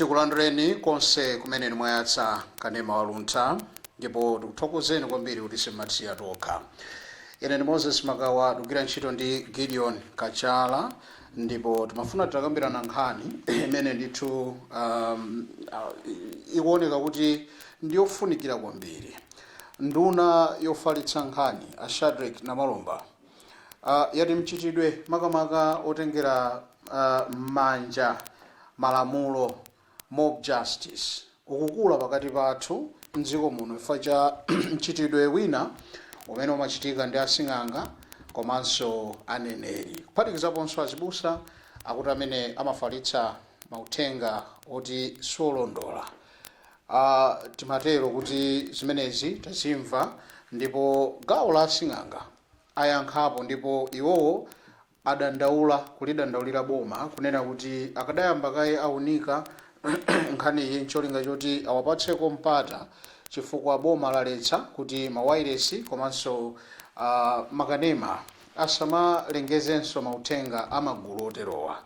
Tikulandireni konse kumene mwayatsa kanema waluntha ndipo tikuthokozeni kwambiri kuti simmatisiya tokha. Ine ndi Moses Magawa tikugwira ntchito ndi Gideon Kachala ndipo timafuna titakambirana nkhani imene ndithu ikuoneka kuti ndiyofunikira kwambiri. Nduna yofalitsa nkhani a Shadrack Namalomba yati mchitidwe makamaka otengera manja malamulo mob justice ukukula pakati pathu mdziko muno chifukwa cha mchitidwe wina umene umachitika ndi asing'anga komanso aneneri kuphatikizaponso azibusa akuti amene amafalitsa mauthenga oti siolondola. Timatero kuti zimenezi tazimva ndipo gawo la asing'anga ayankhapo ndipo iwowo kulidandaulira boma kunena kuti akadayamba kaye aunika nkhani iyi ncholinga choti awapatseko mpata chifukwa boma laletsa kuti mawayiresi komanso makanema asamalengezenso mauthenga amagulu oterowa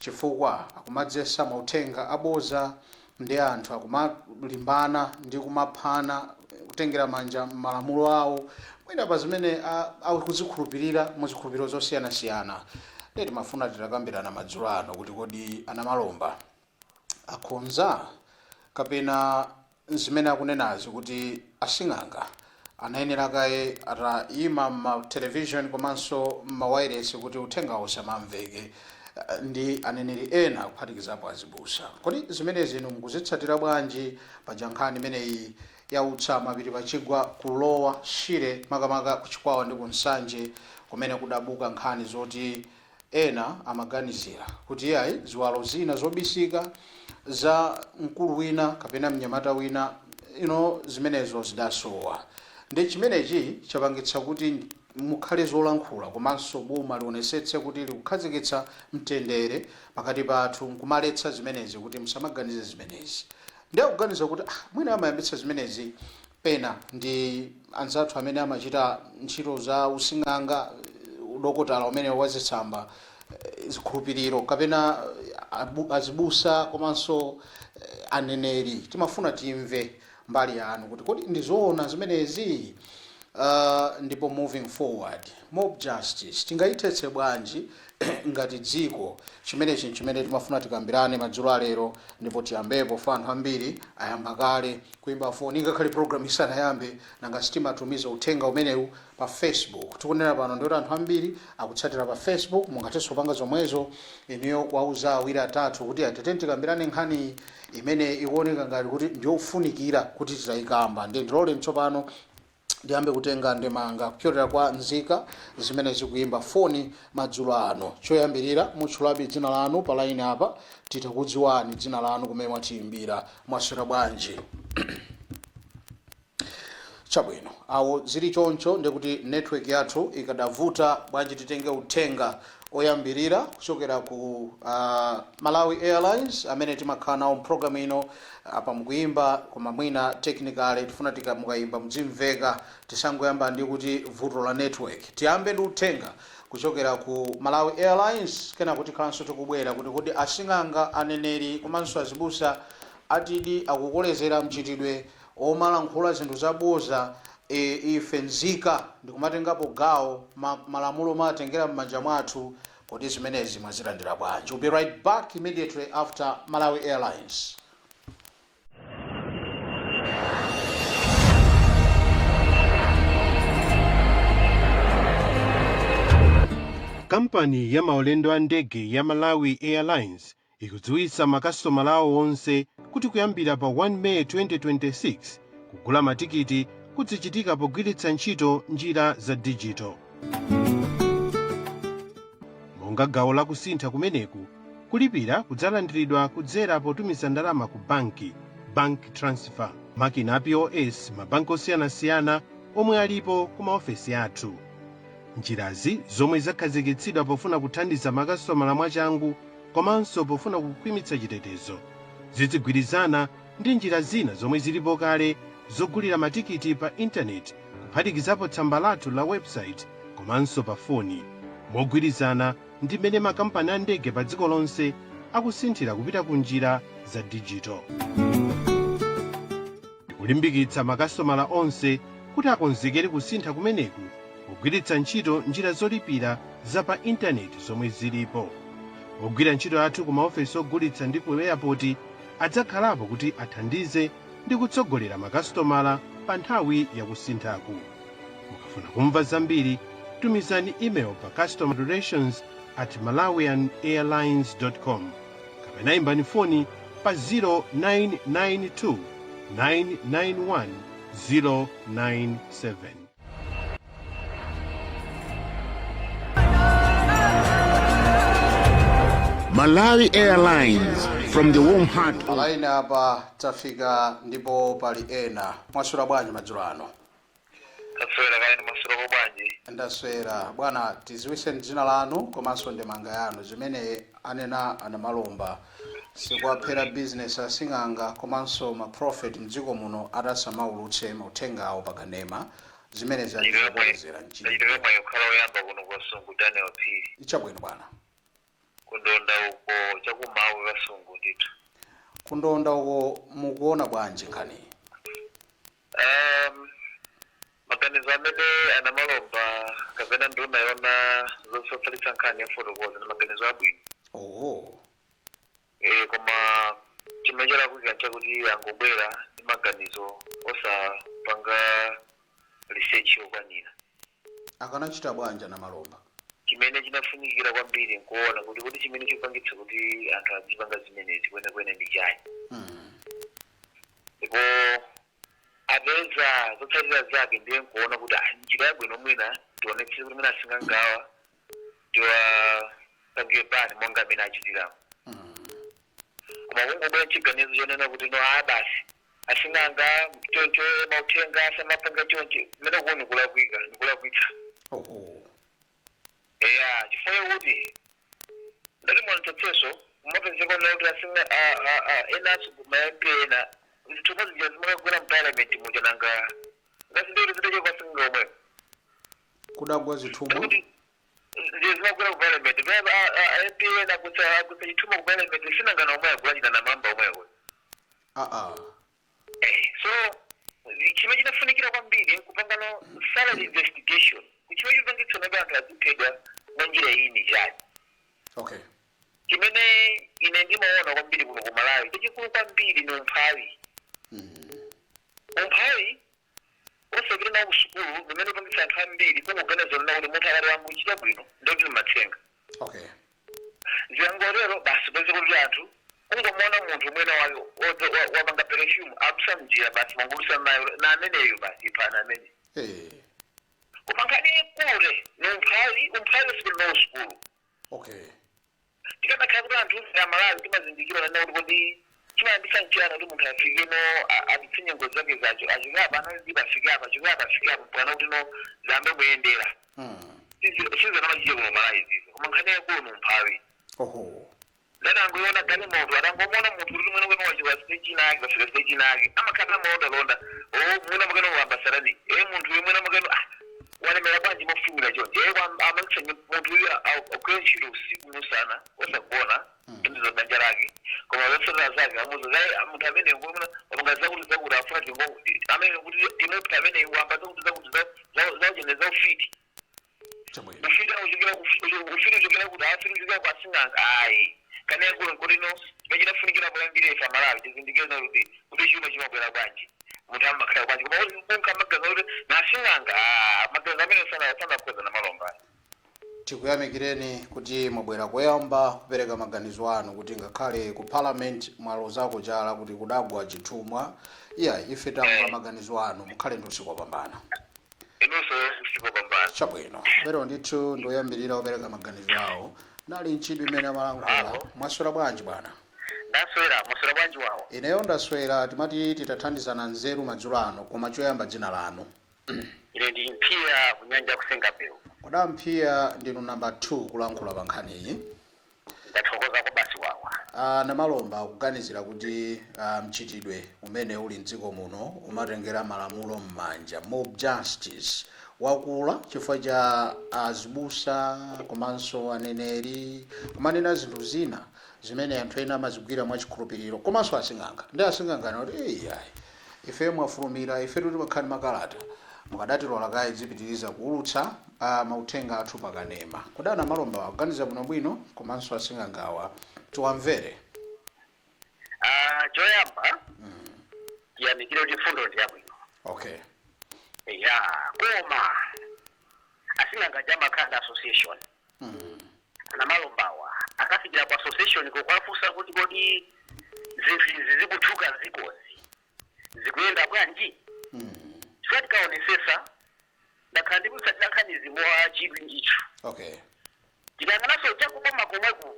chifukwa akumadzesa mauthenga aboza ndi anthu akumalimbana ndi kumaphana kutengera manja malamulo awo mwina pa zimene akuzikhulupirira muzikhulupiriro zosiyanasiyana. Leti mafuna titakambirana madzulo ano kuti kodi Anamalomba akhonza kapena zimene akunenazi kuti asing'anga anayenera kaye atayima ma television komanso mawayiresi kuti uthenga usamamveke ndi aneneri ena kuphatikizapo azibusa. Kodi zimenezi inu mukuzitsatira bwanji pa nkhani imeneyi yautsa mapiri pachigwa kulowa Shire makamaka kuchikwawa ndi kunsanje kumene kudabuka nkhani zoti ena amaganizira kuti yayi ziwalo zina zobisika za mkulu wina kapena mnyamata wina zimenezo zidasowa. Ndi chimenechi chapangitsa kuti mukhale zolankhula komanso boma lionetsetse kuti likukhazikitsa mtendere pakati pathu nkumaletsa zimenezi kuti musamaganize zimenezi. Ndiye kuganiza kuti mwina amayambitsa zimenezi pena ndi anzathu amene amachita ntchito za using'anga udokotala umene wazitsamba zikhulupiriro kapena azibusa komanso aneneri. Timafuna timve mbali yanu kuti kodi ndizoona zimenezi. Ndipo moving forward mob justice tingayithetse bwanji ngati dziko chimenechi chimene timafuna tikambirane madzulo alero ndipo tiyambepo fa anthu ambiri ayamba kale kuimba foni ngakhale program isanayambe nanga sitimatumiza uthenga umenewu pa Facebook. Tikunena pano ndi anthu ambiri akutsatira pa Facebook mungatenso panga zomwezo inuyo wauza awiri atatu kuti atete tikambirane nkhani imene ikuoneka ngati kuti ndiyofunikira kuti titayikamba. Ndilole tsopano ndiyambe kutenga ndemanga kupyolera kwa nzika zimene zikuimba foni madzulo ano. Choyambirira mutchulabe dzina lanu pa line apa titakudziwani dzina lanu kumene mwatiimbira mwaswera bwanji. Chabwino awo zili choncho ndikuti network yathu ikadavuta bwanji titenge uthenga oyambirira kuchokera ku Malawi Airlines amene timakhala nawo program ino apa mukuimba koma mwina technically tifuna mukaimba mdzimveka tisangoyamba ndi kuti vuto la network. Tiyambe ndi uthenga kuchokera ku Malawi Airlines kena kuti khalanso tikubwera kuti kodi asing'anga aneneri komanso azibusa atidi akukolezera mchitidwe omalankhula zinthu zaboza ife nzika ndikumatengapo gawo malamulo matengera m'manja mwathu kodi zimenezi mwazilandira bwanji. We'll be right back immediately after Malawi Airlines. Kampani ya maulendo a ndege ya Malawi Airlines ikudziwitsa makasitoma awo onse kuti kuyambira pa 1 May 2026 kugula matikiti kuzichitika pogwiritsa ntchito njira za digital. Monga gawo la kusintha kumeneku kulipira kudzalandiridwa kudzera potumiza ndalama ku bank transfer makina POS mabanki osiyanasiyana omwe alipo ku maofesi athu. Njirazi zomwe zakhazikitsidwa pofuna kuthandiza makasitoma mwachangu komanso pofuna kukhwimitsa chitetezo zizigwirizana ndi njira zina zomwe zilipo kale zogulira matikiti pa intaneti kuphatikizapo tsamba lathu la website komanso pa foni mogwirizana ndi mmene makampani a ndege pa dziko lonse akusinthira kupita ku njira za digital. Kulimbikitsa makasitomala onse kuti akonzekere kusintha kumeneku kugwiritsa ntchito njira zolipira za pa intaneti zomwe zilipo. Ogwira ntchito athu ku maofesi ogulitsa ndi ku airport adzakhalapo kuti athandize ndi kutsogolera makasitomala pa nthawi yakusinthaku. Mukafuna kumva zambiri, tumizani email pa customerrelations@malawianairlines.com kapena imbani foni pa 0992 991 097. Malawi Airlines, from the warm heart. Malaini apa tafika ndipo pali ena. Mwaswera bwanji madzulo ano? Taswera kale mwaswera bwanji. Ndaswera. Bwana, tiziwise dzina lanu komanso ndemanga yanu zimene anena anamalomba sikuwaphera business asing'anga komanso ma profit mdziko muno atasamaulutse mauthengawo pakanema zimene zalizokonzera nchini. Ndiyeke mwayo khala oyamba kuno kwasungu Daniel P. Ichabwino bwana. Kundonda uko chakumawe wasungu ndithu. Kundonda uko mukuona bwanji nkhani? Maganizo amene anamalomba kapena nduna yona zosafalitsa nkhani ya fotokoza na maganizo abwino. Koma chimechera kugancha kuti angobwera ndi maganizo osapanga research yokwanira. Akanachita bwanja na malomba? Chimene chinafunikira kwambiri nkuona kuti chimene chipangitsa kuti anthu azipanga zimenezi kwenekwene ndi chani. Ndipo apeza zotsatira zake ndiye nkuona kuti njira yabwino mwina tionetse kuti mwina asingangawa tiwapange bani monga amene achitiramo. Koma kungobwera chiganizo chonena kuti no basi asinganga choncho mauthenga asamapanga choncho mmene kuoni kulakwitsa. Chifukwa kuti ndati mwanitotseso mumapezeka kuti asinga enaso kumayambena zithupa zija zimakagwera mparliament muja nanga ngasindori zitache kwasinga omwe kudagwa zithumwa zimagwera ku parliament mpena kutsa chithuma ku parliament sinangana omwe agulachita na mamba omwewe. So chimene chinafunikira kwambiri kupangano salary investigation kuchimene chipangitsa nabe anthu aziphedwa mwa njira iyi ni chani. Chimene ine ndimaona kwambiri kuno ku Malawi chachikulu kwambiri ni umphawi. Umphawi osakira nawo kusukulu mmene upangitsa anthu ambiri kungoganiza nawo kuti munthu akati wamuchita bwino ndoti matsenga. Ziyangolero basi peze kuti anthu ungomona munthu mwene wayo wapanga perfume abusa mjira basi mangulusa nayo na ameneyo basi ipana amene. Koma nkhani kule ni umphawi usikulu nawo sukulu. Tikadakhala kuti anthu ya Malawi timazindikira nawo kuti chimayambisa nchiyana kuti munthu afikeno apitse nyengo zake zacho achikapa analipa afikapa pwana kuti no zambe kuyendera. Sizana machije kuno Malawi zizo koma nkhani yakulu ni umphawi. Angoiona gani moto atangomona munthu kuti mwene kwene wachiwa stage nake pasika stage nake amakhala molonda mwina mwene wambasarani munthu uyu mwene mwene walemera bwanji mofumira chonje amakitsa munthu uyu akwera ntchito usiku musana osagona ndizo banja lake koma zotsatira zake amuza munthu amene mwene wapanga zakuti afuna tingo amene kuti timupita amene wamba zakuti zaujene za ufiti ufiti uchokera kuti afiti uchokera kwa asing'anga ayi kana yakulu nkulino chimene chinafunikira kulambira ifa Malawi tizindikire na kuti chuma chimabwera bwanji munthu amakhala bwanji koma kunka magaza kuti nasing'anga magaza amene sanakweza na malomba. Tikuyamikireni kuti mwabwera kuyamba kupereka maganizo anu kuti ngakhale ku parliament mwalo zako jala kuti kudagwa chithumwa ife tamva maganizo anu mukhale ndi usiku wopambana. Inonso usiku wopambana. Chabwino lero ndithu ndoyambirira kupereka maganizo awo nali ntchito imene amalankhula. Mwaswera bwanji bwana? Ndaswera, mwaswera bwanji wawo? Ineyo ndaswera timati titathandizana nzeru madzulo ano koma choyamba dzina lanu. Ine ndi Mphiya kunyanja kusenga pewu. Koda Mphiya ndinu namba 2 kulankhula pa nkhani iyi. Ndathokoza kwa basi wawa. Namalomba kuganizira kuti mchitidwe umene uli mdziko muno umatengera malamulo m'manja mob justice wakula chifukwa cha azibusa komanso aneneri kumanena zinthu zina zimene anthu ena amazigwira mwachikhulupiriro komanso asing'anga ndi asing'anga kuti ayi ife mwafulumira ife kuti pakhani makalata mukadatilola kaye zipitiriza kuulutsa mauthenga athu pakanema kudana malomba kuganiza bwinobwino komanso asing'angawa tiwamvere. Choyamba tiyamikire kuti fundo ndi yabwino. Okay. Ya koma asing'anga jamakhala association ana malombawa akafikira kwa association kokwafusa kuti kodi zinthu zikuthuka zikozi zikuyenda bwanji sati kaonesesa ndakhala ndikusatira nkhanizi mwa chidwi ndicho. Okay. Tikanganaso chakupoma komweko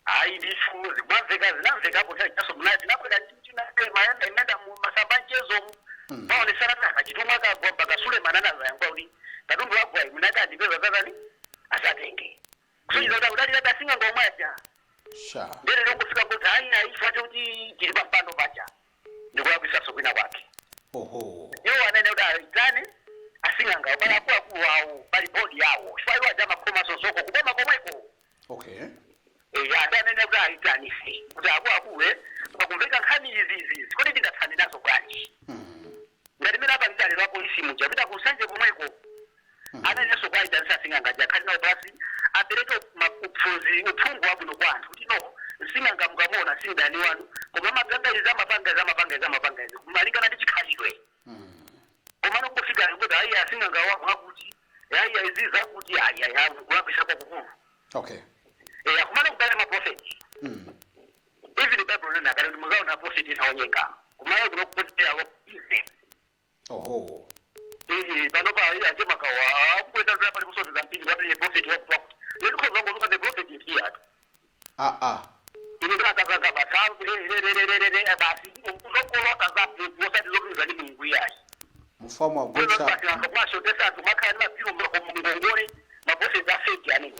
ayi ndithu zikwamveka zinamvekapo chaso munati nakwera mayenda imenda mu masamba mchezo maonesana taka chitumwa kagwa mpaka Suleiman anazayangwa kuti katundu wagwa munati andipeza zakani asatenge kusochiza udali lada asing'anga omwaja ndere lokufika kuti ayi fate kuti tili pampando pacha ndikulapisaso kwina kwake iwo anene kuti aitane asing'anga pali akuluakulu awo pali bodi yawo chifukwa aja makhoma sosoko kupoma komweko. Okay. Ande anene kuti aitanise kuti akuluakulu pakumveka nkhani izizi kodi tingathane nazo bwanji ngati mene apa mtalero apolisi muja pita kusanje komweko anenenso kwaitanisa asing'anga jakhali nawo basi apereke uphungu wabwino kwa anthu kuti no sing'anga mukamona sindani wanu koma mapangaizi amapangaizi kumalingana ndi chikhalidwe komano kufika kuti ayi asing'anga wakuti ayi iziza kuti ayi kulapisa kwakukulu. Okay. Kumana kubala maprofeti even the Bible nena kana mugawo na prophet inaonyeka kumana kuno kupotea ize bano pa ile ajema kawa kwenda zapa ni kusote za mpili watu ni prophet wako ndio kwa sababu kuna the prophet here ndio kaka basa basi ukuzokolo kazapo kuosati zokuza ni Mungu yake mfamo wa gutsa kwa shotesa tumakana na biro mngongoni mabosi za fake yani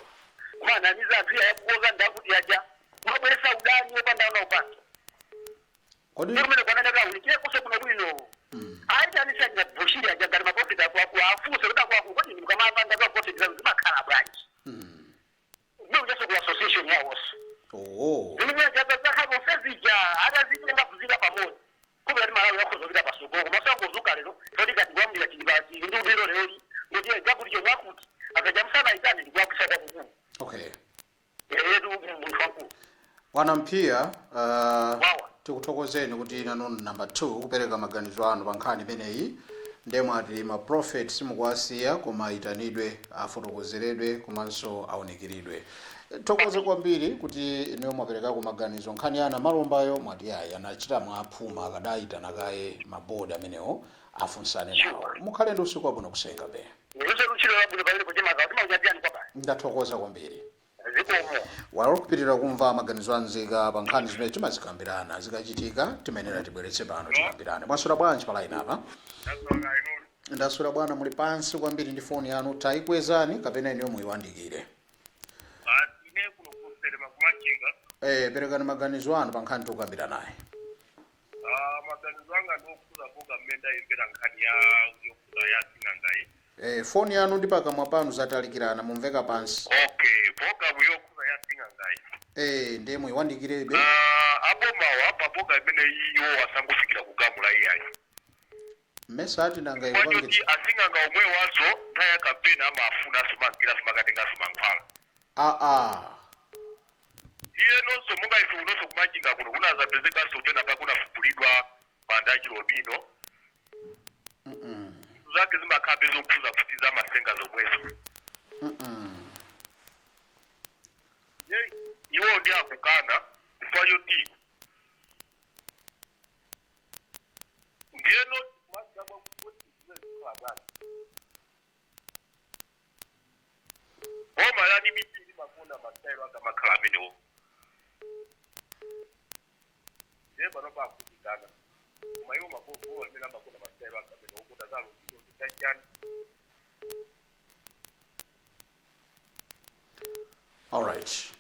kumana niza pia kuoza ndakuti aja mwabesa udani opanda unaopata kodi ndio mimi kwa nenda unikile kuso kuna bwino aita ni sasa bushiri aja ngari mabosi da kwa afuso kuta kwa kodi ni kama banga za bosi za makala branch ndio ndio kwa association yao ndio mimi aja za hapo fezija hata zikienda kuzika pamoja kubwa ni mara yako zozika pasoko kwa sababu kuzuka leo todi kati kwa mjira kibati ndio ndio leo ndio jabu ndio wakuti akajamsana itani kwa kusada kuku. Okay. Mwanku. Wanampia tikuthokozeni kuti nanu number 2 kupereka maganizo anu pa nkhani imeneyi ndemwe ati ma prophet simukwasiya koma itanidwe afotokozeredwe komanso aunikiridwe. Thokoze kwambiri kuti niyo mwapereka ku maganizo nkhani yana malombayo mwati ayi anachita mwaphuma akadayitana kaye maboda amenewo afunsane nawo. Mukhale ndi usiku wabwino kusenga be. Ndathokoza kwambiri. Walokupitira kumva maganizo anzika pa nkhani zimene timazikambirana zikachitika timenera tibweretse pano tikambirane. Mwasula bwanji pa line apa? Ndasula bwana muli pansi kwambiri ndi phone yanu tayikwezani kapena iniyo muyiwandikire. Ine kuno kuselema kumachinga. Perekani maganizo anu pa nkhani tikambira naye. Maganizo anga ndokuza boga mmenda impera nkhani ya yokuza ya sinangai. Phone yanu ndi pakamwa panu zatalikirana mumveka pansi. Okay, boga muyokuza ya sinangai. Ndiye muyiwandikirebe. Aboma wapa boga imene iyo wasangufikira kugamula iyayi. Message nangai wangi. Kwati asinganga omwe wazo taya kampeni ama afuna sumakira sumakatenga sumankwala. Iye nonso munga ifu nonso kumachinga kuno kunaza pezeka sotena pa kuna fupulidwa bandaji robino. Zake zimakhabe zokuza futhi zamasenga zomweso. Iwo ndi akukana kufayo ti. Ngeno mazaba ukuthi zizikhaga. Oma yani biti makuna masero akamakhala amene. Yebo noba kudana. Mayo mabovu wamela makuna masero akamene okutazalo ndikajani. All right.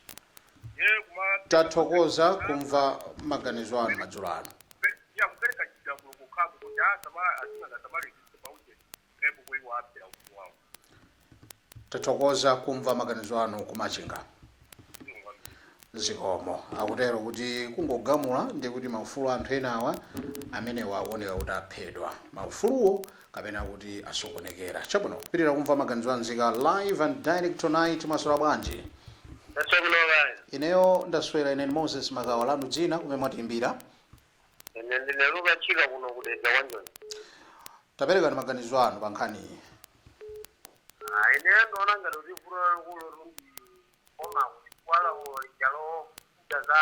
Tathokoza kumva maganizo anu majulano. Ya kupereka chigambo kukhako kuti asama asinga tamali kubauje ebo kwewa apera kuwawo. Tathokoza kumva maganizo anu kumachinga. zikomo akutero kuti kungogamula ndi kuti maufulu anthu enawa amene waoneka kuti aphedwa maufuluwo kapena kuti asokonekera. Chabwino kupitira kumva maganizo anzika live and direct tonight. Maswera bwanji? Ineyo ndaswera. Ine Moses Magawa, lanu dzina kumene mwatiimbira? Ine ndine Luka Chika kuno kudedza wanjoni. Taperekani maganizo anu pa nkhani iyi. Ine ndona ngati kuti vuto lalikulu lundi koma kuchikwala lijalo kuja za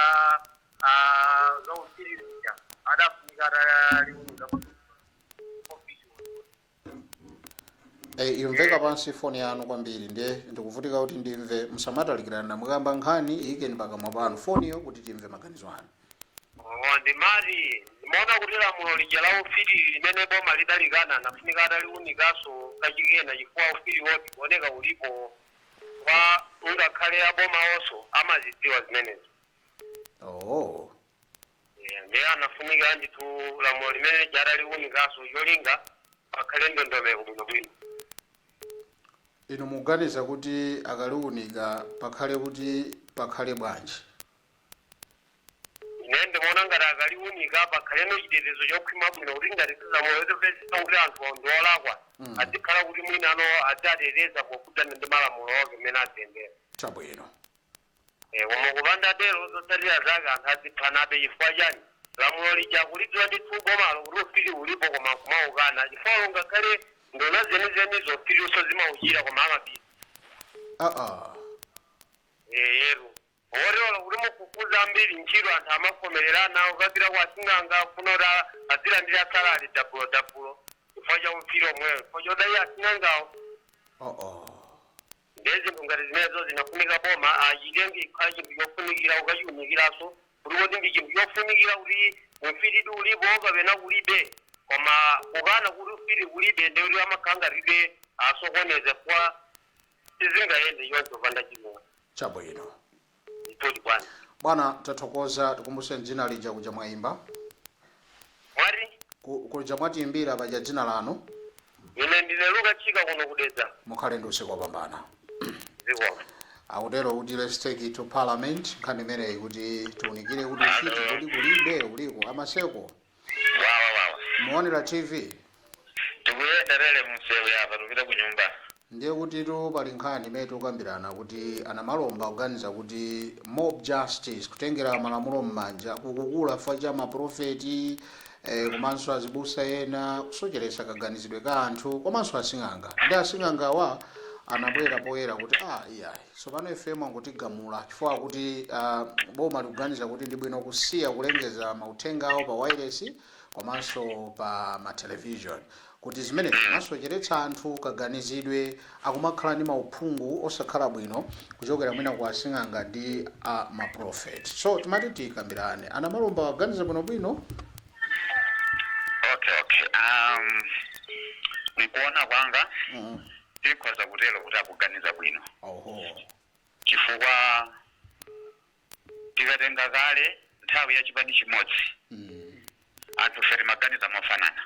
usirisia adafunika ataliunika imveka pansi foni yanu kwambiri ndiye ndikuvutika kuti ndimve. Musamatalikirana mukamba nkhani ikeni pakamwa panu foniyo kuti timve maganizo anu. Ndimati ndimaona kuti lamulo lija la ufiti limene boma lidalikana nafunika ataliunikaso kachikena chifukwa ufiti woti kuoneka ulipo kwa ungakhale aboma onso amazidziwa zimenezo. Ndiye anafunika nditu lamulo limene jadaliunikaso yolinga pakhale ndondomeko bwinobwino. Inu muganiza kuti akaliunika pakhale bwanji? Ine ndimaona ngati akaliunika pakhale nochitetezo chokhwima bwino kuti ngati lamulo yotopezesa kuti anthu ondolakwa azikhala kuti mwinano adzateteza pokhudzana ndi malamulo ake mmene aziyendera. Chabwino. Koma kupanda dero zotsatira zake anthu aziphanabe chifukwa chani lamulo lija kulidziwa ndithu bomalo kuti ufiti ulipo koma kumaukana chifukwa ungakhale ndona zenizeni zofitiso zimauchira koma amapita. Yeru oriola kuti mukukuza ambiri ntchito anthu amakomererana ukapita kwa sing'anga kunota azilandira salari dapulo chifukwa cha ufiti omweyo chifukwa chodai asing'angawo. Ndezinthu ngati zimenezo zinafunika boma achitenge ikhala chinthu chofunikira ukachiunikiraso kuti kuti ndi chinthu chofunikira kuti ufiti ulipo kapena kulibe koma kukana kuti ufiti kulibe ndi kuti amakhala ngatibe asokoneze kwa sizingayende choncho panda chilunga. Chabwino. Itoti bwana. Bwana tathokoza tikumbuse dzina lija kuja mwaimba. Mwati? Kuja mwatiimbira paja dzina lanu. Ine ndine Luka Chika kuno kudedza. Mukhale ndi usiku wabwino. Zikomo. Akutero kuti let's take it to parliament nkhani imeneyi kuti tiunikire kuti ufiti kodi kulibe uliko amaseko. Wawa. Muonera TV. Tikuyenderere msewu yapa tupita kunyumba. Ndiye kuti pali nkhani imene tikukambirana kuti anamalomba kuganiza kuti mob justice kutengera malamulo m'manja kukukula fa cha maprofeti komanso azibusa ena kusocheresa kaganizidwe ka anthu komanso asing'anga. Ndi asing'angawa anabwera poyera kuti iyayi tsopano FM angutigamula chifukwa kuti boma likuganiza kuti ndi bwino kusiya kulengeza mauthenga awo pa wireless komanso pa matelevision kuti zimene zinasocheretsa anthu kaganizidwe akumakhala ndi mauphungu osakhala bwino kuchokera mwina kwa asing'anga ndi maprofeti. So timati tikambirane anamalomba kuganiza bwinobwino. Okay. Nikuona kwanga tikhoza kutelo kuti akuganiza bwino. Chifukwa tikatenga kale nthawi ya chipani chimodzi anthu feri maganiza mofanana.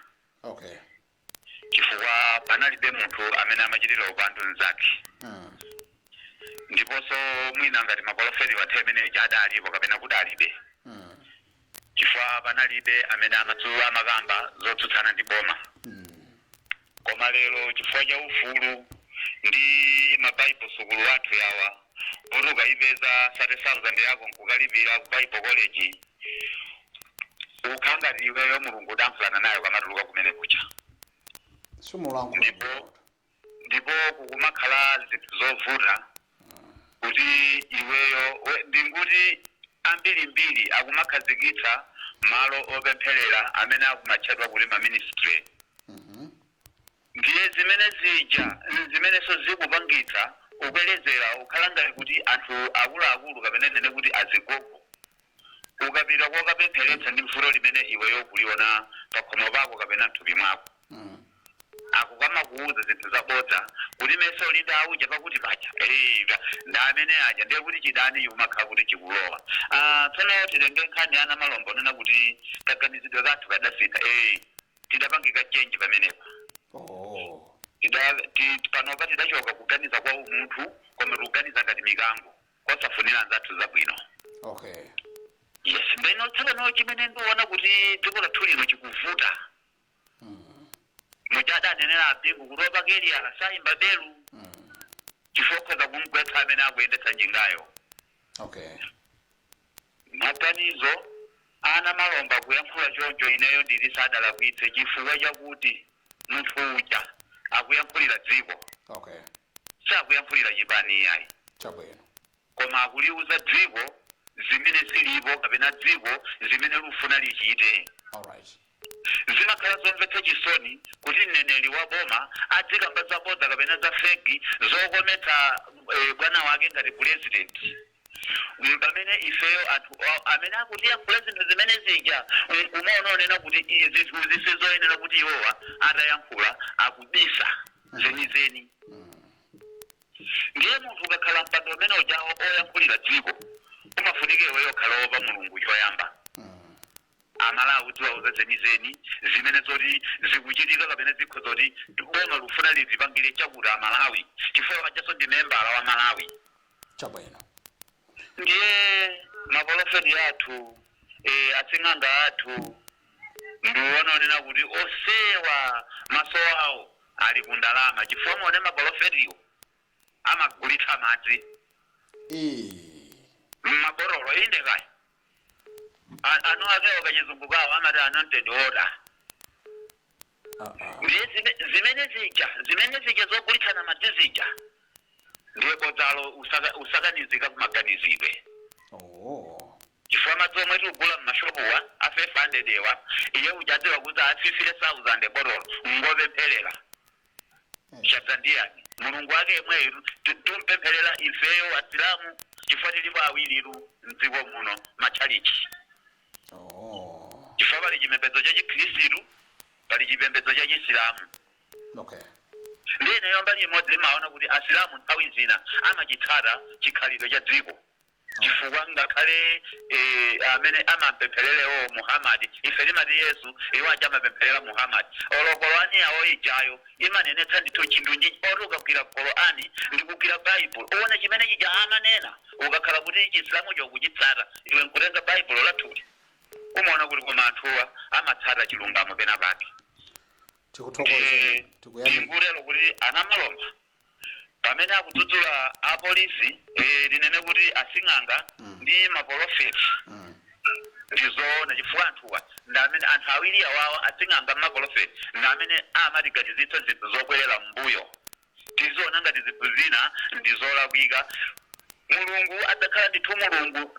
Chifukwa panalibe munthu amene amachitira ubanthu nzake. Ndiponso mwina ngati maprofeti wathe amene adalipo kapena kuti alibe. Chifukwa panalibe amene amatsuwa amakamba zotsutsana ndi boma. Koma lero chifukwa cha ufulu ndi mabaibo sukulu athu yawa kuti ukayipeza 30,000 yako nkukalipira ku Bible College ukhangati iweyo mulungu udankhulana nayo kamatuluka kumene kucha. Ndipo kukumakhala zinthu zovuta kuti iweyo ndinguti ambirimbiri akumakhazikitsa malo opempherera amene akumatchedwa kuti maministry. Ndiye zimene zija zimenenso zikupangitsa ubelezera ukhala ngati kuti anthu akuluakulu kapena nene kuti azigogo ukapita kokapempheretsa ndi mfulo limene iweyo kuliona pakhomo pako kapena mthupi mwako. Akukamakuuza zinthu zabodza kuti meso linda auja pakuti paja nda amene aja ndiye kuti chidani umakhala kuti chikulowa. Tsono tilenge nkhani ana malombo nena kuti kaganizidwe kathu kadasita tidapangika change pamenepa. Panopa tidachoka kuganiza kwa umunthu koma kuganiza ngati mikango kosafunira nzathu zabwino. Okay. Yes, mbeno tsano chimene ndiona kuti dziko lathu lino chikuvuta. Mujada nenera abingu kuroba geli akasayimba belu. Chifukwa za kumgwetsa amene akuyendetsa njingayo. Okay. Maganizo ana malomba kuyankhula choncho ineyo ndili sadala kuitse chifukwa chakuti munthu uja akuyankhulira dziko. Okay. Sakuyankhulira chipani yayi. Chabwino. Koma akuliuza dziko zimene zilipo kapena dziko zimene lufuna lichite. Alright. Zimakhala zomvetsa chisoni kuti mneneri wa boma adzikamba zabodza kapena za fegi zokometsa bwana wake ngati president. Pamene ifeyo anthu amene akutiyankhula zinthu zimene zija umaona kuti izi zisizoyenera kuti iwowa atayankhula akubisa zenizeni. Ndiye munthu ukakhala mpando umene ujawo oyankhulira dziko umafunike iweyo khala opa mulungu choyamba. Amalawi tiwauza zenizeni zimene zoti zikuchitika kapena zikho zoti boma lufuna lizipangire chakuti amalawi chifukwa pachaso ndi membala wa Malawi. Chabwino. Ndiye maprofeti athu atsing'anga athu ndiwononena kuti osewa maso awo ali kundalama chifukwa mone maprofetiwo amagulitsa madzi maborolo inde kaya anu akewo kachizungu kawo amati anointed order. Ndiye zimene zija zogulitsana madzi zija ndiye kodzalo usakanizika kumaganizidwe. Chifukwa madzi omwe tikugula mmashopuwa a 500 ewa iye ujadziwa kuti atsifire 1000 borolo ngopempherera. Chadzandiyani mulungu wake yemweyu tumpempherera ifeyo asilamu chifukwa tilipo awiriru mdziko muno matchalichi. Chifukwa pali chipembedzo cha Chikhristu pali chipembedzo cha Chisilamu. Okay. Ndiye yomba limodzi maona kuti asilamu nthawi zina amachitsata chikhalidwe cha dziko. Chifukwa ngakhale amene amapemphererawo Muhammad ife limati Yesu iwo aja amapempherera Muhammad. Olokoloani yawo ijayo imanenetsa ndithu chinthu okugwira Qur'ani ndi kugwira Bible. Uwona chimene chija amanena ukakhala kuti Chisilamu chokuchitsata iwe nkutenga Bible lathuli. Umaona kuti koma anthuwa amatsata chilungamo pena pake. Tikuyamikira kuti ana malomba pamene akudzudzula apolisi linene kuti asing'anga ndi maprofeti ndizoona chifukwa anthuwa ndamene anthu awiri awawo asing'anga maprofeti ndamene amatigatizitsa zinthu zobwerera mbuyo. Tizoona ngati zinthu zina ndizolakwika. Mulungu adzakhala ndithu mulungu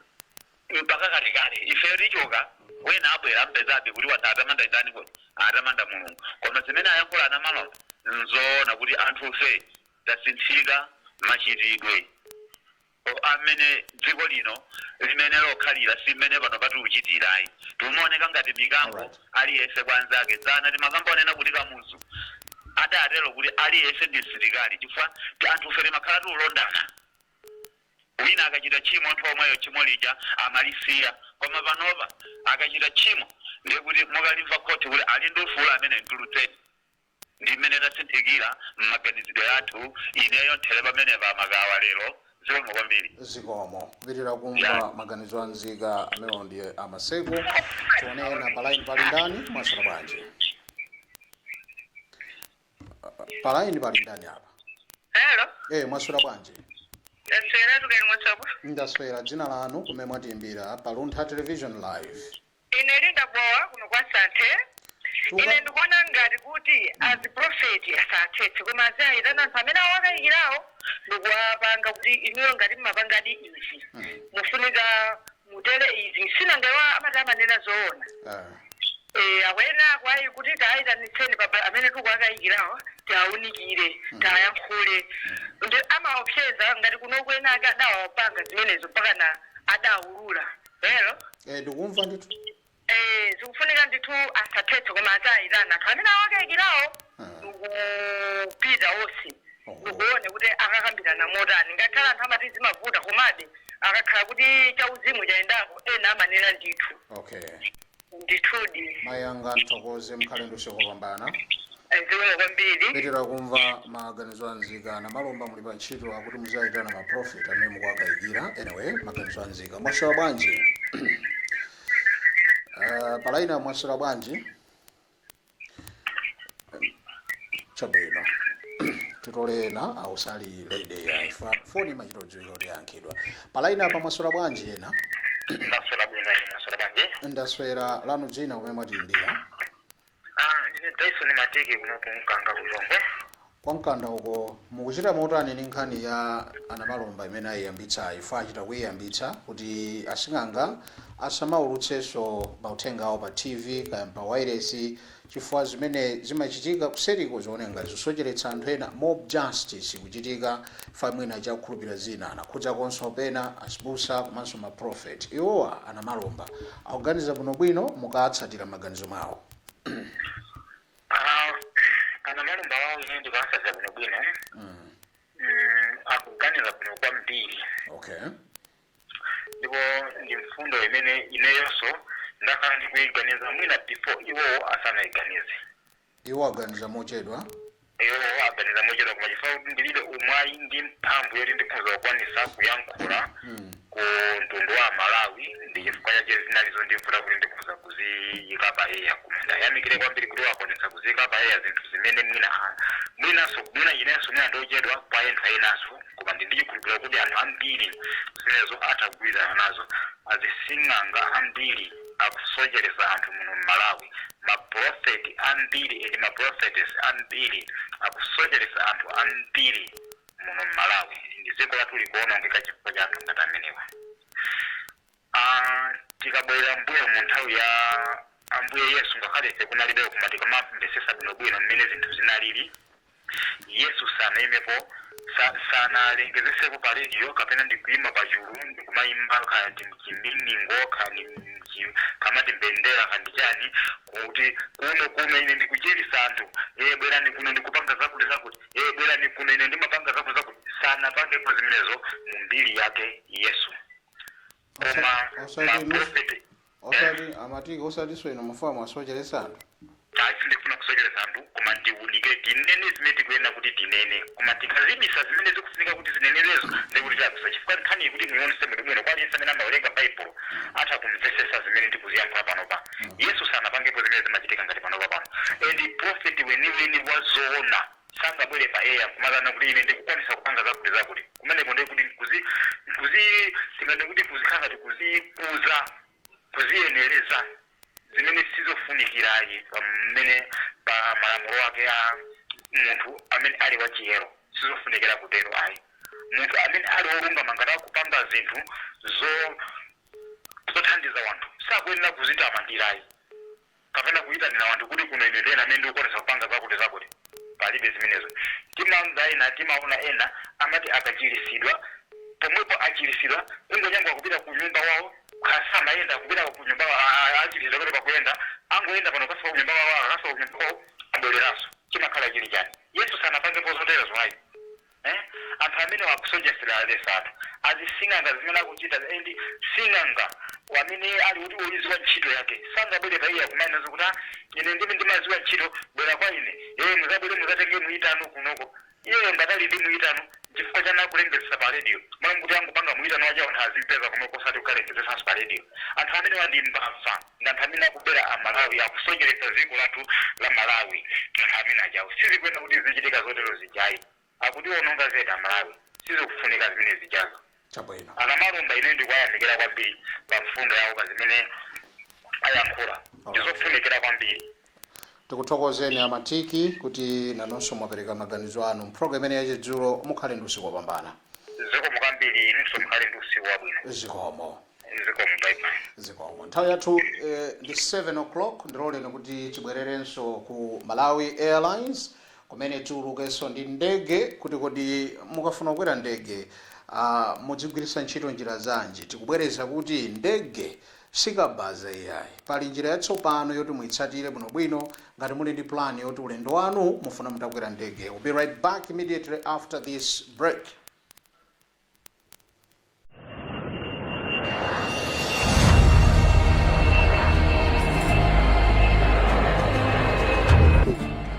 mpaka kalekale. Ife tichoka wena abwera mpezabe kuti watatamanda idani kuti atamanda mulungu. Koma zimene ayankhula ana malomba nzoona kuti anthu fe tasinthika machitidwe amene dziko lino limene lokhalira simene pano patiuchitirayi. Timaoneka ngati mikango aliyense kwa anzake dzana timakambo onena kuti kamuzu adatero kuti aliyense ndi msilikali chifukwa anthu fe timakhala tiulondana. Wina akachita chimo anthu omweyo chimo lija amalisiya koma panopa akachita chimo ndiye kuti mukalimva khoti kuti ali ndi ufulu amene ntulutseni. Ndi mmene tasinthikira mmaganizidwe athu ineyo nthere pamene pamakawa lero zikomo kwambiri. Zikomo kupitirira kumva maganizo a nzika amene ndiye amaseko. Tionena palaini pali ndani mwaswera bwanji. Palaini pali ndani apa. Hello. Mwaswera bwanji. Ndaswera tukali mwaswera. Ndaswera dzina lanu kumene mwatiimbira pa Luntha Television Live. Ine Linda Bowa kuno kwa Sante. Ine ndikuona ngati kuti as prophet asathethe koma azayitana anthu amene awakayikirawo ndikuwapanga kuti inuyo ngati mmapangadi izi mufunika mutere izi sinangewa amati amanena zoona. Akwena kwayi kuti tayitanitseni papa amene tikuwakayikirawo tawunikire tayankhule ndi amaopseza ngati kuno kwena akadawapanga zimenezo mpaka na adawulula. Hello. Ndikumva ndithu. Zikufunika ndithu asathethe koma azayitana anthu amene awakayikirawo ndikupita onse ndikuone kuti akakambirana motani ngakhale anthu amati zimavuta komabe akakhala kuti chauzimu chayendako ena amanena ndithu. Okay. Ndithudi. Mayanga nthokoze mkhale ndi usiku wopambana. Zikomo kwambiri. Petera kumva maganizo anzika na malomba muli pa ntchito akuti muzayitana ma profit amene mukuwakayikira. Anyway, maganizo anzika. Mwaswera bwanji? Palaina mwaswera bwanji? Chabwino. Tutolena ausali lady ya ifa. Foni machitodzo yoti yankhidwa. Palaina pa mwaswera bwanji ena? Ndaswera bwino ndaswera bwanji. Ndaswera lanu dzina kumene mwatiimbira. Ndine Dyson Matiki kuno kumkanga kulongwe. Kwa mkanda uko mukuchita motani ndi nkhani ya anamalomba imene ayiyambitsa ifa achita kuyiyambitsa kuti asing'anga asamaulutsenso mauthenga awo pa TV kaya pa wireless chifukwa zimene zimachitika kuseriko zionenga zisocheretsa anthu ena mob justice kuchitika ifa mwina chakukhulupirira zina anakhudza konso pena asibusa komanso ma prophet iwowa anamalomba akuganiza bwinobwino mukatsatira maganizo mwawo. Anamalomba wawo ine ndikuwasaza bwinobwino. Akuganiza bwino kwambiri. Okay. Ndipo ndi mfundo imene ineyonso ndakhala ndikuyiganiza mwina before iwo asanayiganize. Iwo aganiza mochedwa. Iwo aganiza mochedwa koma chifukwa kuti ndilibe umwayi ndi mphamvu yoti ndikhoza kukwanisa kuyankhula ku mtundu wa Malawi ndi chifukwa chache zinalizo ndimvula kuti ndikhoza kuziyika paeya kumanda yamikire kwambiri kuti wakonesa kuziyika paeya zinthu zimene mwina inenso mwina ndochedwa kwa anthu enaso koma ndichikhulupirira kuti anthu ambiri zimenezo atagwirizana nazo azising'anga ambiri akusocheretsa anthu muno Malawi maprofeti ambiri edi maprofetes ambiri akusocheretsa anthu ambiri muno Malawi ndi dziko lathu likuonongeka chifukwa cha anthu ngati amenewa. Tikabwera mbuyo mu nthawi ya Ambuye Yesu ngakhale ife kunalibe koma tikamamvesesa bwinobwino mmene zinthu zinalili. Yesu sanaimepo sanalengezeseko pa radio kapena ndikuima pa chulu ndikumayimba kandi mchiminingo kandi kamati mbendera kandi chani kuti kuno ine ndikuchirisa anthu bwerani kuno ndikupanga zakuti bwerani kuno ine ndimapanga zakuti sana pangepo zimenezo mu mbiri yake Yesu. Koma maprofeti Amatiki osati so ino mafamu asocheretsa anthu. Sindifuna kusocheretsa anthu koma ndiwunikire tinene zimene tikuyenda kuti tinene koma tikazibisa zimene zikufunika kuti zinenerezo ndikuti chakusa chifukwa nkhani kuti muonese bwino kwali amene amawerenga Baibulo atha kumvesesa zimene ndikuziyankhula panopa. Yesu sanapangepo zimene zimachitika ngati panopa pano. And prophet weniweni wazoona sangabwere pa eya kumalana kuti ine ndikukwanisa kupanga zakuti kumeneko ndikuti tingati kuti kuzikhala tikuzikuza kuziyenereza zimene sizofunikirayi pamene pa malamulo ake a munthu amene ali wachiyero sizofunikira kutero ayi. Munthu amene ali wolungama ngati akupanga zinthu zothandiza wanthu sakuyenera kuzitamandirayi kapena kuyitanira wanthu kuti kuno ine ndena amene ndikukwanisa kupanga zakuti palibe zimenezo. Timaona ena amati akachirisidwa pomwepo achirisidwa ingonyanga kupita ku nyumba wawo kasama yenda kupita ku nyumba achirisidwa kuti pakuyenda angoyenda pano kasa ku nyumba wawo akasa ku nyumba wawo abwereraso chimakhala chili chani. Yesu sanapangepo zotero zwayi. Anthu amene wakusojesera alesatu azising'anga zimene akuchita endi sing'anga wamene ali kuti uliziwa ntchito yake sangabwere paiya kumanezo kuti ine ndimaziwa ntchito bwera kwa ine muzabwere muzatenge muitano kunoko iye ngatali ndi muitano chifukwa chanakulengezesa pa radio mwana kuti angupanga muitano wacha anthu azimpeza komwe osati kukalengezesa pa radio. Anthu amene wandi mbava ndi anthu amene akubwera a Malawi akusocheretsa dziko lathu la Malawi. Anthu amene ajawo sizikuyenera kuti zichitika zotero zijayi akuti ononga zedi a Malawi sizikufunika zimene zijazo. Chabwino. Anamalomba ine ndikuwayamikira kwambiri pa mfundo yawo pa zimene ayankhula ndizofunikira kwambiri. Tikuthokozeni Amatiki kuti nanonso mwapereka maganizo anu mpulogalamu imene yachidzulo mukhale ndi usiku wapambana. Zikomo kwambiri inunso mukhale ndi usiku wabwino. Zikomo. Bye. Zikomo. Nthawi yathu ndi 7 o'clock ndiloleni kuti tibwererenso ku Malawi Airlines kumene tiulukenso ndi ndege kuti kodi mukafuna kukwera ndege mudzigwiritsa ntchito njira zanji. Tikubwereza kuti ndege sikabaza iyayi pali njira yatsopano yoti muitsatire bwinobwino ngati muli ndi plan yoti ulendo wanu mufuna mutakwera ndege. We'll be right back immediately after this break.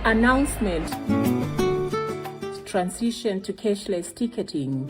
Announcement. Transition to cashless ticketing.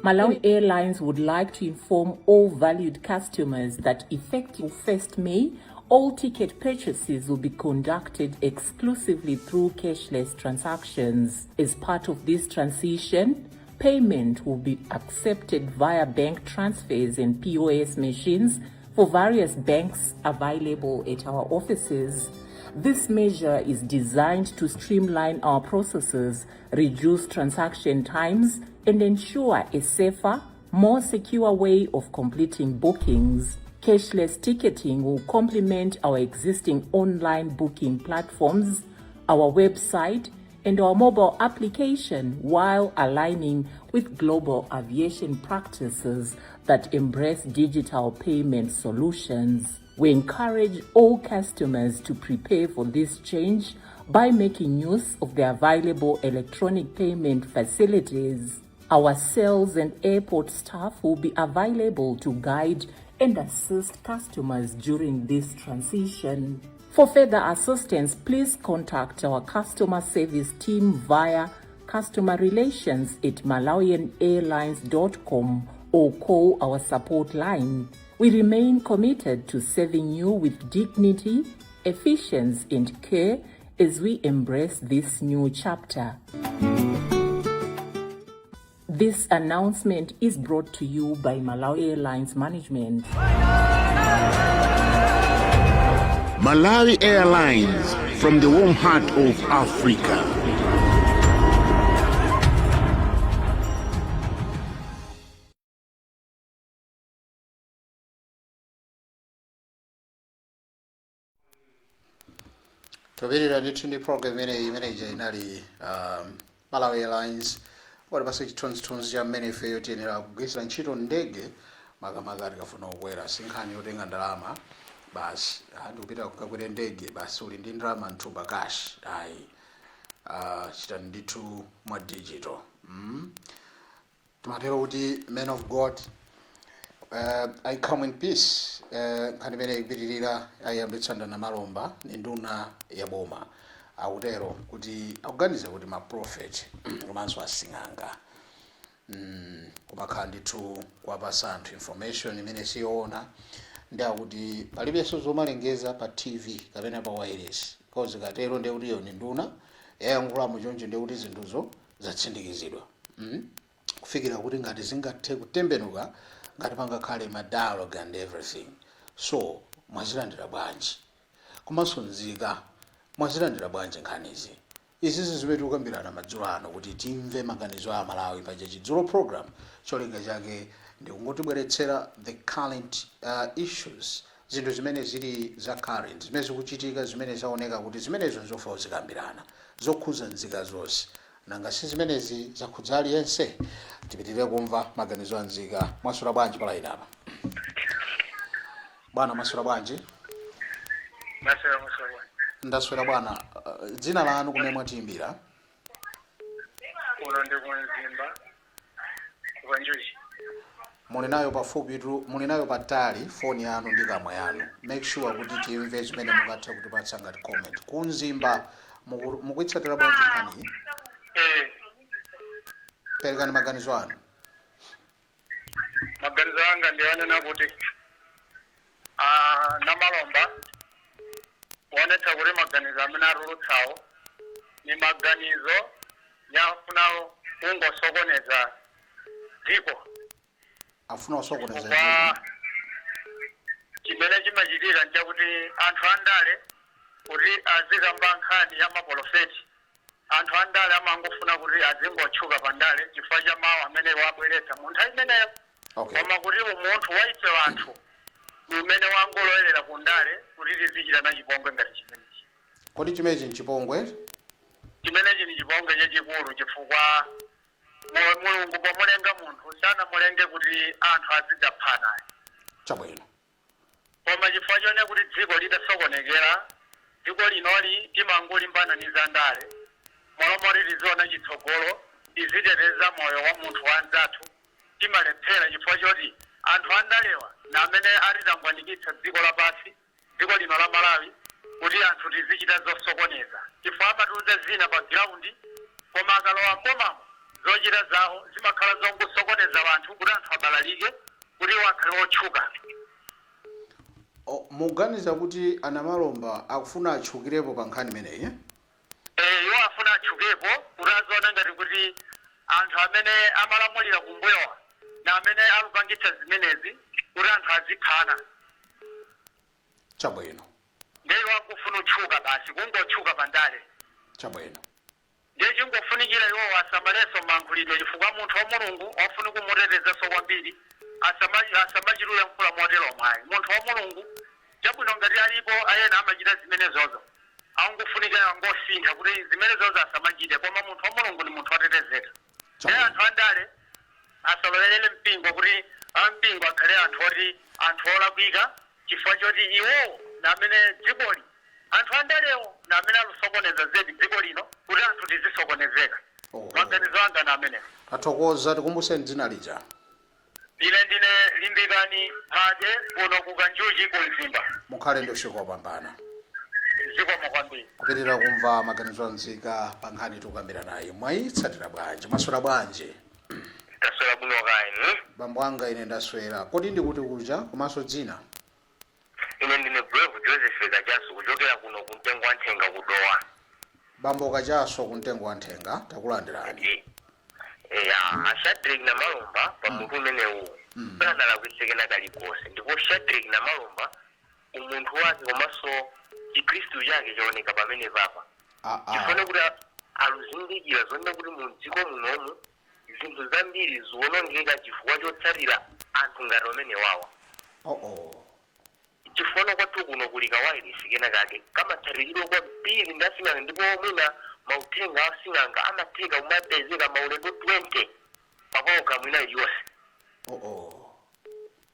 Malawi Airlines would like to inform all valued customers that effective 1st May, all ticket purchases will be conducted exclusively through cashless transactions. As part of this transition, payment will be accepted via bank transfers and POS machines for various banks available at our offices. This measure is designed to streamline our processes, reduce transaction times, and ensure a safer, more secure way of completing bookings. Cashless ticketing will complement our existing online booking platforms, our website, and our mobile application while aligning with global aviation practices that embrace digital payment solutions. We encourage all customers to prepare for this change by making use of the available electronic payment facilities. Our sales and airport staff will be available to guide and assist customers during this transition. For further assistance, please contact our customer service team via customerrelations@malawianairlines.com or call our support line. We remain committed to serving you with dignity, efficiency, and care as we embrace this new chapter. This announcement is brought to you by Malawi Airlines Management. Malawi Airlines, from the warm heart of Africa. Tovirira ndithu ndi program imeneyi inali Malawi Airlines walipasa chithunzithunzi cha mmene ifeyo tiyenera kugwirisira ntchito ndege makamaka tikafuna kukwera sinkhani yotenga ndalama basi ndikupita kukakwera ndege basi uli ndi ndalama mthumba cash ayi chita ndithu mwa digital. Timatero kuti men of God, I come in peace. Nkhani imene ikupitirira ayambitsana na malomba ni nduna ya boma akutero kuti akuganiza kuti ma prophet komanso asing'anga kumakhala ndithu kuwapasa anthu information imene siyoona ndi akuti palibenso zomalengeza pa TV kapena pa wireless kozi katero ndi kuti iyo ni nduna yayankhulamo choncho ndi kuti zinthuzo zatsindikizidwa kufikira kuti ngati zingathe kutembenuka ngati pangakhale ma dialogue and everything. So mwazilandira bwanji komanso nzika mwazilandira bwanji nkhanizi izi zimene tikukambirana madzulo ano kuti timve maganizo a Malawi pa chidzulo program cholinga chake ndi kungotibweretsera the current issues, zinthu zimene zili za current zimene zikuchitika zimene zaoneka kuti zimenezo nzofa zikambirana zokhuza nzika zonse nanga si zimenezi zakhudza aliyense. Tipitirire kumva maganizo a nzika. Mwasula bwanji pala inapa bwana? Mwasula bwanji? Mwasula. Ndaswera bwana. Dzina lanu kumene mwatiimbira? Uno ndi kunzimba kubanjuji. Muli nayo pafupi tu, muli nayo patali phone yanu ndi kamwa yanu. Make sure kuti timve zimene mungathe kutipatsa ngati comment. Kunzimba mukuitsatira bwanji nkhani? Perekani maganizo anu. Maganizo anga ndiyanena kuti namalomba wanetha kuti maganizo amene atulutsawo ni maganizo yafuna kungosokoneza dziko. Afuna osokoneza dziko. Chimene chimachitira nchakuti anthu andale kuti azikamba nkhani ya maprofeti. Anthu andale amangofuna kuti azingotchuka pandale chifukwa cha mawu amene wabweretsa munthu imeneyo. Koma kuti munthu waitse wanthu umene wangolowerera kundale kuti tizichita na chipongwe ngati chimenechi. Kodi chimenechi nchipongwe? Chimenechi ni chipongwe chachikulu chifukwa Mulungu pomulenga munthu sanamulenge kuti anthu azidaphana. Chabwino. Koma chifukwa chone kuti dziko lidasokonekera, dziko linoli timangolimbana ni zandale. Molomoli liziona chitsogolo, iziteteza moyo wa munthu wanzathu, timalephera chifukwa choti anthu andalewa na amene atitangwanikitsa dziko lapansi, dziko lino la Malawi, kuti anthu tizichita zosokoneza chifukwa amatiuza zina pa ground koma akalowa mbomamo zochita zawo zimakhala zongosokoneza anthu kuti anthu abalalike kuti wakhale otchuka. muganiza kuti anamalomba akufuna atchukirepo pa nkhani imeneyi? Iwo afuna atchukepo kuti aziona ngati kuti anthu amene amalamulira kumbuyowa na amene alupangitsa zimenezi kuti anthu azikhana. Chabwino. Ndiye wakufuna utchuka basi kungotchuka pandale. Chabwino. Ndiye chingofunikira iwo asamaleso mankhulidwe chifukwa munthu wa Mulungu wafuna kumutetezaso kwambiri asamachiruya mkula motero mwayi. Munthu wa Mulungu chabwino ngati alipo ayena amachita zimenezozo angofunika ngosintha kuti zimenezozo asamachite koma munthu wa Mulungu ni munthu watetezeka. Ndiye anthu andale asalolelele mpingo kuti ampingo akhale anthu oti anthu olakwika chifukwa choti iwo na amene dzikoli anthu andalewo na amene alusokoneza zedi dziko lino kuti anthu tizisokonezeka. Maganizo anga na amene athokoza tikumbuseni dzina lija. Ine ndine Limbikani Phade kuno kukanjuchi kumzimba. Mukhale ndi usiku wopambana. Zikomo kwambiri. Kupitirira kumva maganizo anzika pa nkhani tikukambira naye mwayitsatira bwanji maswera bwanji? Taswera bwino kaini. Bambo anga ine ndaswera. Kodi ndikuti kuja komanso dzina? Ine ndine Brave Joseph Kajaso kuchokera kuno kumtengo Anthenga kudowa. Bambo Kajaso kumtengo Anthenga takulandirani. Shadrack na Malomba pa munthu umenewu panadala kuisekena kalikose ndipo Shadrack na Malomba umunthu wake komanso chikhristu chake chaoneka pamene papa. Chifuna kuti aluzindikira zonena kuti mudziko munomu zinthu zambiri ziwonongeka chifukwa chotsatira anthu ngati amene wawa. Chifuna kwathu kuno kuli kawayirisi kena kake kamatsatiriro kwambiri ndasing'anga ndipo mwina mauthenga asing'anga amatheka kumapezeka maulendo 20 papoka mwina iliyonse.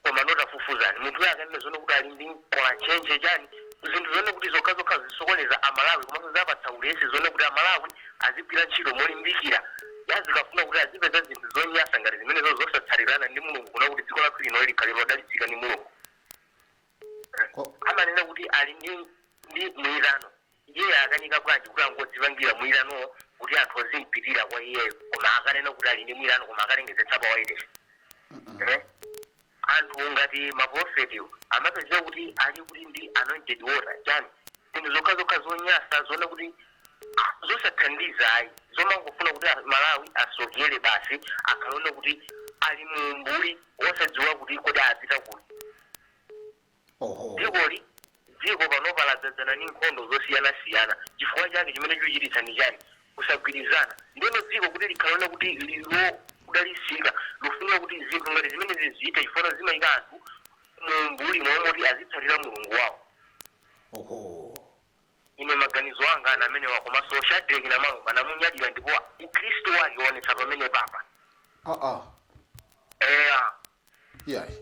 Koma notafufuzani munthu yake amene zone kuti ali ndi kola chenje chani zinthu zone kuti zokhazokha zisokoneza amalawi komanso zapatsa ulesi zone kuti amalawi azigwira ntchito molimbikira yazikafuna kuti azipeza zinthu zonyasa ngati zimenezo zosatsalirana ndi Mulungu kuna kuti dziko lathu lino likhale lodalitsika ndi Mulungu. Amanena kuti ali ndi mwirano iye akanika bwanji kuti angodzipangira mwirano kuti anthu azimpitira kwa iyeyo koma akanena kuti ali ndi mwirano koma akalengezetsa pa wairesi. Anthu ngati maprofetiwo amapezeka kuti ali kuti ndi anointed water chani zinthu zokhazokha zonyasa zona kuti zosathandiza ayi zomangofuna kuti Malawi asogere basi akhalaone kuti ali mumbuli wosadziwa kuti kodi apita kuti. Dziko panopa ladzadzana ndi nkhondo zosiyana-siyana chifukwa chake chimene chochititsa ndi chani kusagwirizana. Ndino dziko kuti likhalaone kuti lilo kudalisika lufunira kuti zinthu ngati zimene ziziita chifukwa zimayika anthu mumbuli momwe azitsatira Mulungu wawo. Ine maganizo anga ana amene wakomanso Shadrack na Malomba anamunyadira ndipo ukhristu wake waonetsa pamene papa.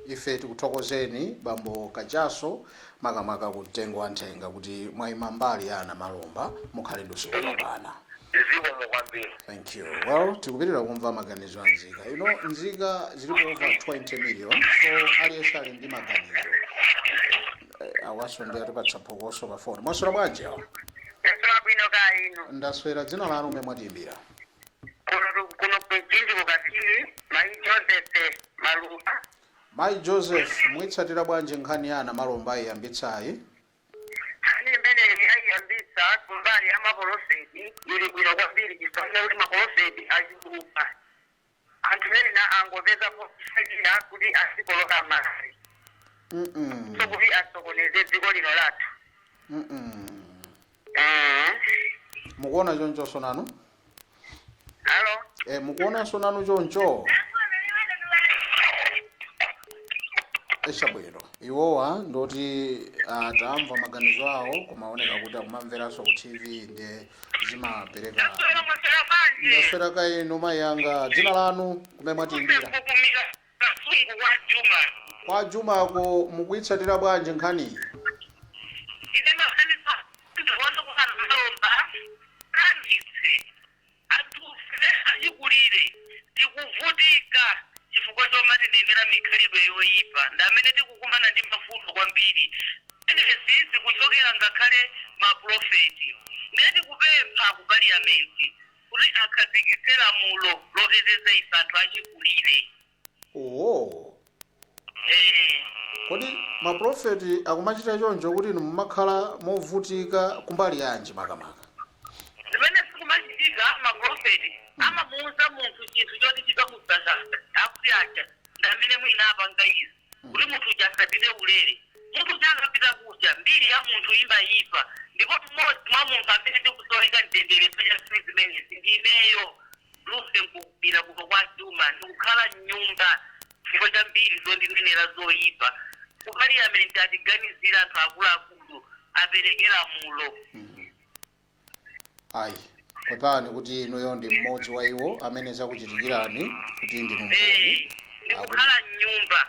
Ife tikuthokozeni Bambo Kajaso makamaka kumtengo Anthenga kuti mwayima mbali ya ana Malomba mukhale ndi usiku wopambana. Zikomo kwambiri. Thank you. Well, tikupitirira kumva maganizo anzika. Nzika zilipo over 20 million so aliyense ali ndi maganizo. Awaso ndi atipatsa phokoso pa phone. Mwaswera bwanji awa? Ndaswera bwino kaino. Ndaswera dzina lanu omwe mwatimbira. Kuno kwinjinji kukasiri Mai Joseph Malumba. Mai Joseph mwitsatira bwanji nkhani ya ana Malomba ayambitsayi? Ani mbene ayambitsa kumbali amaprofeti ili bwino kwambiri chifukwa kuti maprofeti azikupa. Anthu ena angopeza posakira kuti asikoloka mali. So kuti asokoneze dziko lino lathu. Mukuona choncho sonanu? Hello? Mukuona sonanu choncho? Eshabwino. Iwowa ndoti tamva maganizo awo kumaoneka kuti akumamveranso ku TV ndi zimapereka. Ndaswera kaino mayanga dzina lanu kumene mwatimbira. Kwa Juma ako mukuitsatira bwanji nkhani iyi? Ine maganizo ndiwona kukhala Malomba kanditse atufe ayikulire tikuvutika chifukwa chomati ndimira mikhalidwe yoyipa ndamene tikukumana ndi mavuto kwambiri. Ene zizi kuchokera ngakhale maprofeti ndeti kupempha ku parliament kuti akhazikitse lamulo loteteza ife anthu achikulire. Kodi maprofeti akumachita choncho kuti inu mumakhala movutika kumbali yanji makamaka? Zimene sikumachitika maprofeti amamuuza munthu chinthu choti chikamusaza akuti acha ndamene mwina apanga izi kuti munthu chasatire ulere. Munthu chakapita kuja mbiri ya munthu imayipa ndipo tumodzi mwa munthu amene ndikusoleka mtendere pachasini zimenezi ndineyo lufe nkukubira kuno kwa Duma ndikukhala mnyumba chifukwa cha mbiri zondinenera zoyipa. Ku parliament atiganizira anthu akuluakulu apereke lamulo. Ayi, pepani kuti inuyo ndi mmodzi wa iwo amene zakuchitikirani kuti ndi mumboni. Ndikukhala mnyumba.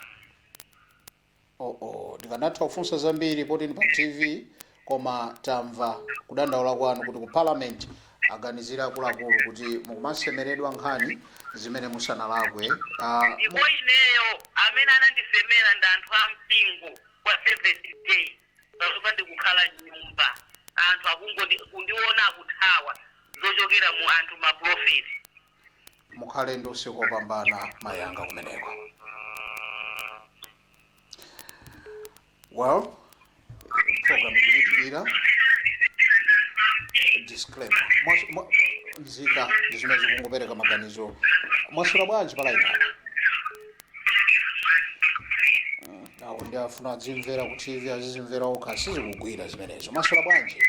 Ndikanatha kufunsa zambiri poti ndi pa TV koma tamva kudandaula kwanu kuti ku parliament aganizira akuluakulu kuti mukumasemeredwa nkhani zimene musanalakwe. Ndipo ineyo amene anandisemera ndi anthu ampingo kwa 70 days panopa ndikukhala nyumba anthu akundiona akuthawa zochokera mu anthu maprofeti. Mukhale ndi usiku wopambana mayanga kumeneko. Well, program ikupitirira. Disclaimer. Nzika zimene zikungopereka maganizo. Mwasula bwanji palaina? Awo ndi afuna dzimvera ku TV azizimvera okha sizikugwira zimenezo. Mwasula bwanji?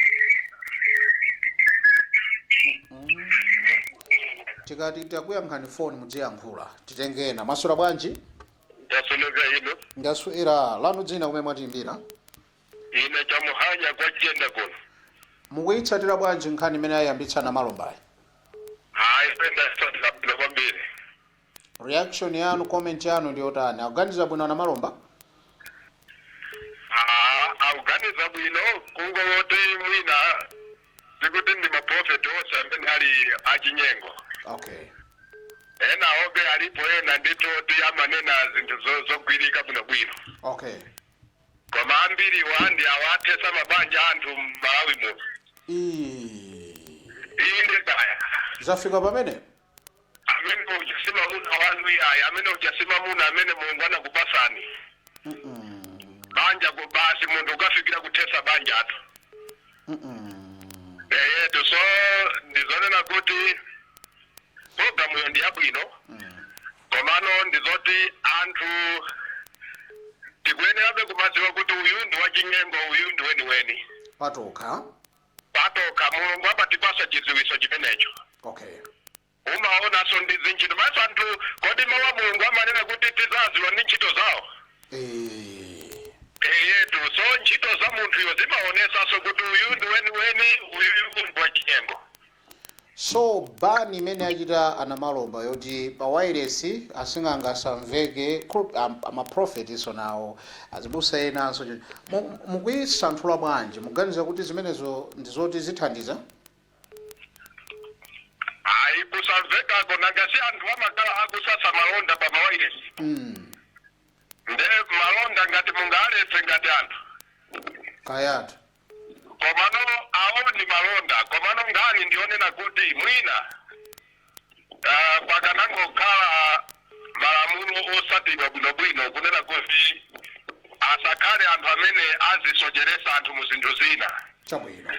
Tikati takuyankhani phone mudziyankhula. Titengena. Mwasula bwanji? Ndasoleka ino. Ndaswera lanu dzina kumene mwatimbira. Ine chamuhanya kwa chenda kono. Mukuyitsatira bwanji nkhani imene ayambitsana malombayi? Penda satira kwambiri. Reaction yanu, comment yanu ndi yotani? Aganiza bwino na malomba? Aganiza bwino kungowote mwina zikuti ndi maprofeti ose amene ali achinyengo. Okay. Ena obe alipo ena nditoti amanena zinthu zogwirika bwino. Okay. Koma ambiri wandi awatesa mabanja anthu Malawi mu. Inde kaya. Zafika pamene? Amene ujasima muna wanu yaya, amene ujasima muna amene muungwana kupasani. Banja kubasi mundu ukafikira kutesa banja atu. So ndizonena kuti programu yo ndi yabwino. Komano ndizoti anthu tikuyenerabe kumadziwa kuti uyu ndi wachinyengo uyu ndi weniweni. Patoka Mulungu amatipasa chidziwitso chimenecho. Okay. Umaonanso ndi zintchito maso anthu kodi mawu a Mulungu amanena kuti tizaziwa ndi ntchito zawo. So ntchito za munthuyo zimaonesanso kuti uyu ndi weniweni uyu ndi wachinyengo. So bani imene achita anamalomba yoti pa wireless asing'anga asamveke amaprofeti so nawo azibusa enanso mukuyisanthula bwanji muganiza kuti zimenezo ndizoti zithandiza? Kusamveka kona ngasi anthu amakhala akusasa malonda pa wireless. Nde malonda ngati mungaletse ngati anthu. Kayatu. Komano awo ndi malonda, komano ngani ndionena kuti mwina pakanangokhala malamulo osatidwa bwinobwino kunena kuti asakhale anthu amene azisocheresa anthu mu zinthu zina. Chabwino.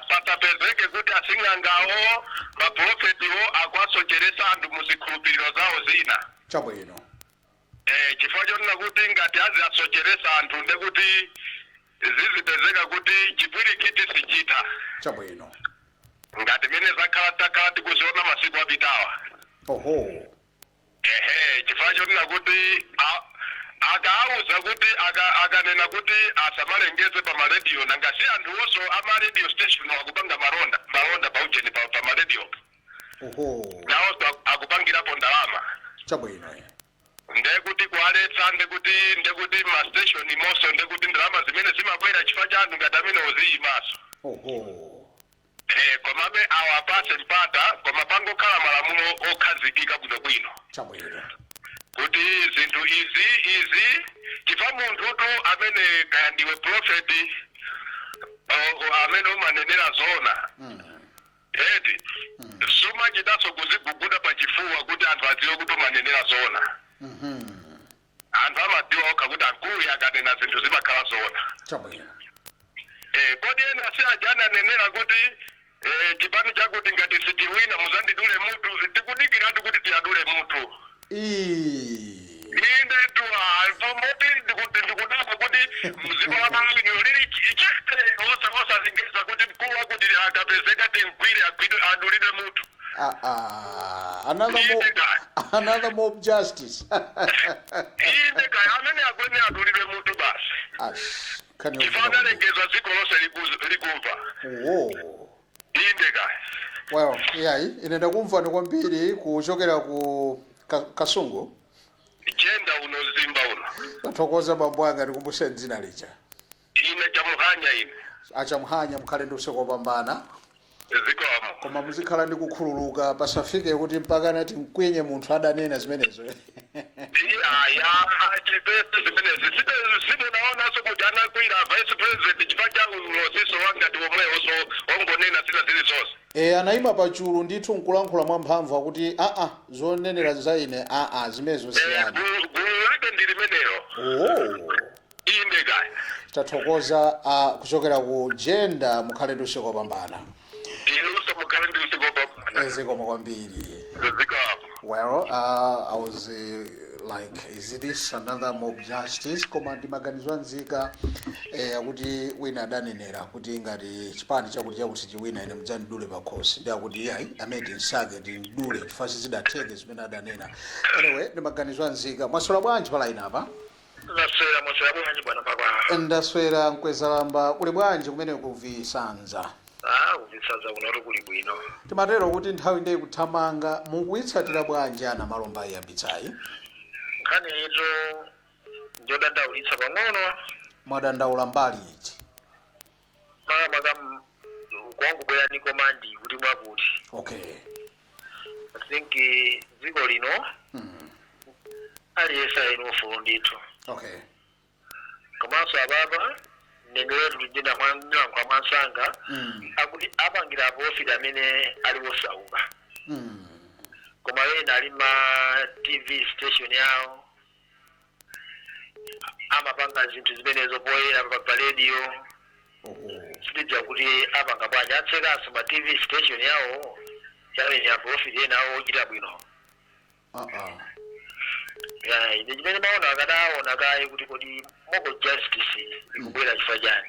Pasapezeke kuti asing'angawo maprofetiwo akwasocheresa anthu mu zikhulupiriro zawo zina. Chabwino. Chifukwa chonena kuti ngati aziasocheresa anthu ndekuti zizipezeka kuti chipwirikiti sichita. Chabwino. Ngati mene zakhala takhala tikuziona masiku apitawa. Chifukwa chonena kuti akauza kuti akanena kuti asamalengeze pa maradio nangasi anthu onso ama radio station akupanga malonda pa ujeni pa maradio. Nawo akupangirapo ndalama. Chabwino. Ndekuti kualetsa ndekuti ma station moso ndekuti ndalama zimene zimabwera chifukwa cha anthu ngati amene oziyimaso. Komabe awapase mpata koma pangokhala malamulo okhazikika bwinobwino. Chabwino. Kuti zinthu izi chifukwa munthutu amene kaya ndiwe profeti amene umanenera zona eti suma chidaso kuziguguda pachifuwa kuti anthu adziwe kuti umanenera zona anthu amadziwa okha kuti akulu akanena zinthu zimakhala zona kodi ena si ajana anenera kuti chipani chakuti ngati sitiwina muzandidule mutu tikudikiratu kuti tiyadule mutu inde ndikudasa kuti mzimu wa Malawi lili chete osazingisa kuti mkulu wakuti akapezeka timkwire adulide mutu. Another mob justice. Inde kaya amene akwene adulide mutu basi. Kifana lengeza ziko lose likuva. Inde kaya. Well, yeah, inenda kumva ni kwambiri kuchokera ku Kasungu. Jenda uno zimba uno. Nathokoza babwanga ndikumbushe dzina licha. Ine chamuhanya ine. Achamuhanya mkhale ndikusokopambana. Zikomo. Koma muzikhala ndi kukhululuka pasafike kuti mpaka nati mkwenye munthu adanena zimenezo. Chipese zimenezi. Sine naona so kuti anakwira vice president chipanja ulosiso wanga ndiwomwe oso ongonena zina zili zonse. Anaima pachulu ndithu nkulankhula mwamphamvu akuti zonenera zaine zimenezo siyana. Gulu lake ndilimenero. Inde kaya. Tathokoza kuchokera ku Jenda mukhale ndikusokopambana. Iluso mukhale ndikusokopambana. Ezikomo kwambiri. Well, I was like, is this another mob justice? Koma ndimaganizwa nzika kuti wina adanenera kuti ngati chipani chakuti chiwina ine mdzandidule pakhosi ndi akuti yayi amene nsake ndidule chifasi zidatheke zimene adanena. Anyway, ndimaganizwa nzika. Mwaswera bwanji pala ina apa? Mwaswera bwanji bwana papa. Ndaswera mkwezalamba kuli bwanji kumene kuvisanza. Kuvisanza kunalo kuli bwino. Timatero kuti nthawi ndi kuthamanga mukuyitsatira bwanji ana malomba ayambitsayi. Nkhani ito njodandaulitsa pang'ono. Mwadandaula mbali iti. Maka kwangu bwera ni komandi kuti mwakuti. Okay. I think dziko lino aliyesa ino ufulu ndithu. Okay. Komanso ababa nenderetu lijenda kwa mwansanga akuti apangira apofiti amene aliwosauka. Koma wena alima TV station yawo amapanga zinthu zimenezo poyera pa radio. Sitidza kuti apanga bwanji atsekaso ma TV station yawo yawene apofiti enawo ochita bwino. Ine chimene maona akadaona kaye kuti kodi moko justice ikubwera chifukwa chani.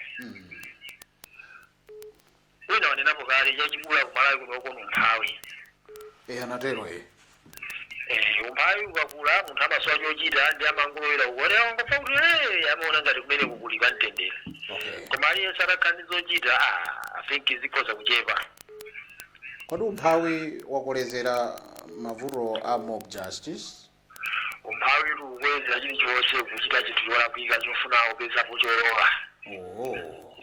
Wina wanenapo kale chachikula ku Malawi kuno kono umphawi. Anatero umphawi ukakula munthu amasowa chochita ndi amangolowera kuona ngofa kuti amaona ngati kumene kukuli pamtendere. Koma aliyense atakhala zochita I think zikhoza kuchepa. Kodi umphawi wakolezera mavuto a mob justice? Umphawi lukwezera chilichonse kuchita chinthu cholakwika chofuna kupezapo cholowa.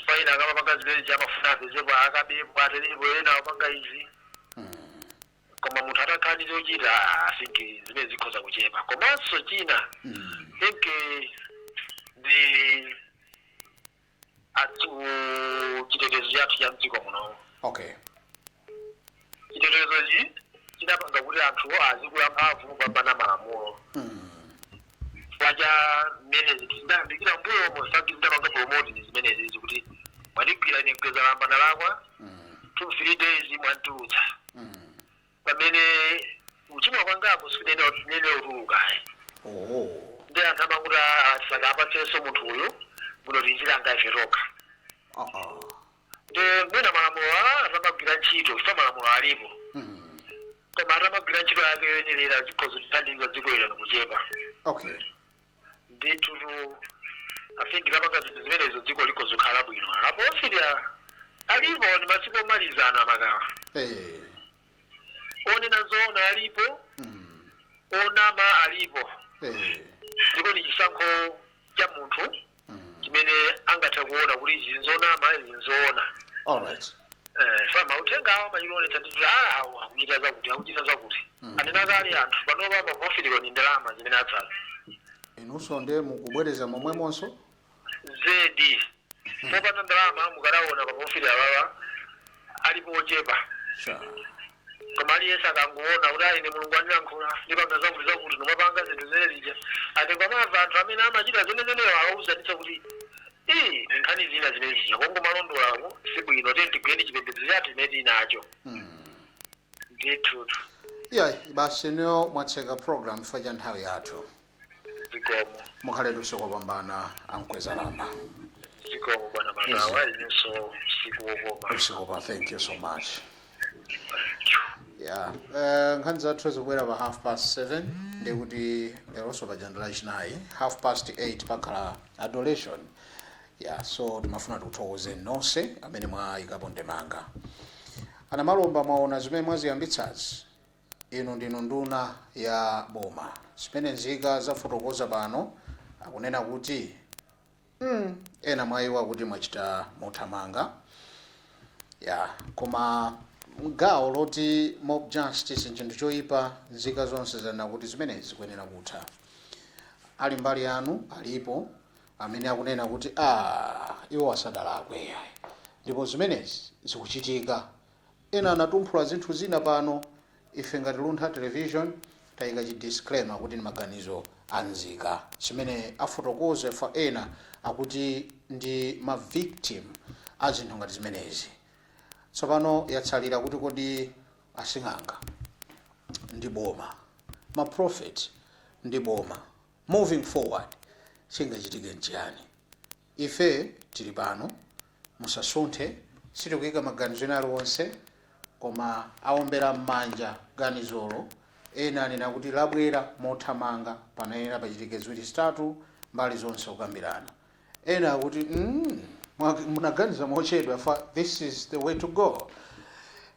Faina kama panga zimene chamafuna apezepo akabepo aterepo ena apanga izi. Koma munthu atakhala zochita I think zimene zikhoza kuchepa. Komanso china think chitetezo chathu cha mdziko muno. Okay. Chitetezo chinapanga kuti anthu azikula mphamvu kupambana malamulo. Waja menezi tindandikira mbuyo mosaki ndamanga promote zimenezi kuti mwadigwira ni mkwezalamba nalakwa 2-3 days mwantulutsa. Pamene uchimwa kwangapo sikunene nene utuluka. Ndi anthu amakuti saka apatsenso munthu uyu muno tinjira angaifetoka. Ndi mwina malamulo atamagwira ntchito chifukwa malamulo alipo. Koma atamagwira ntchito yake yoyenera chikhozo chithandiza dziko ilo nikuchepa. Okay. Ndithu I think lapanga zinthu zimenezo dziko likhoza kukhala bwino. Apo ofirya alipo ni masiku omalizana amakawa. Onena zoona alipo. Onama alipo. Ndipo ni chisankho cha munthu chimene angatha kuona kuti zinzonama zinzoona. Alright. Fama utenga amachilonetsa nditi akuchita zakuti. Anena kali anthu panopa pamofiriko ni ndalama zimene atsala. Inunso mukubwereza momwemonso? Zedi. Popanda ndalama mukadaona pamofiriko fili ababa alipo ochepa sure koma aliyesa akangoona kuti ayi ne mulungu andilankhula ndipanga zakuti nomapanga zinthu zenezija ati kwamava anthu amene amachita zenezeneyo awausanitsa kuti nkhani zina zinezija kongo malondolako sibwino tentigwene chipembedzo chathu imene inacho ndithutu basi niyo mwatseka program ifa cha nthawi yathu zikomo mukhale lusokopambana ankwezalama zikomo bwana matawa ilinso sikuwokopa thank you so much nkhani zathu zikubwera pa 7:30 ndikuti leronso pa jandala chinayi 8:30 pakhala adoration so timafuna tikuthokoze nonse amene mwayikapo ndemanga ana malomba mwaona zimene mwaziyambitsazi inu ndinu nduna ya boma zimene nzika zafotokoza pano akunena kuti ena mwayiwa kuti mwachita mothamanga koma gawo loti mob justice nchinthu choyipa nzika zonse zanena kuti zimenezi zikuyenera kutha ali mbali yanu alipo amene akunena kuti iwo asadalakwe ndipo zimenezi zikuchitika ena anatumphula zinthu zina pano ife ngati Luntha Television tayika disclaimer kuti ni maganizo anzika chimene afotokoze fa ena akuti ndi ma victim a zinthu ngati zimenezi tsopano yatsalira kuti kodi asing'anga ndi boma ma prophet ndi boma moving forward chingachitike nchiyani ife tili pano musasunthe sitikuyika maganizo ena aliwonse koma awombera m'manja ganizolo ena anena kuti labwera mothamanga panayenera pachitike ziwiri zitatu mbali zonse kukambirana ena akuti munaganiza mochedwa fa this is the way to go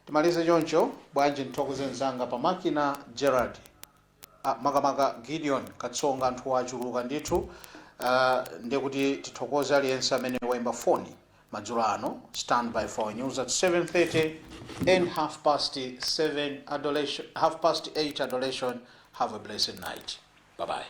timalize choncho bwanji nthokoze mzanga pa makina Gerard makamaka Gideon Katsonga anthu achuluka ndithu ndikuti tithokoze aliyense amene waimba foni madzulo ano stand by for news at 7:30 and 8:30 adoration. Have a blessed night. Bye bye.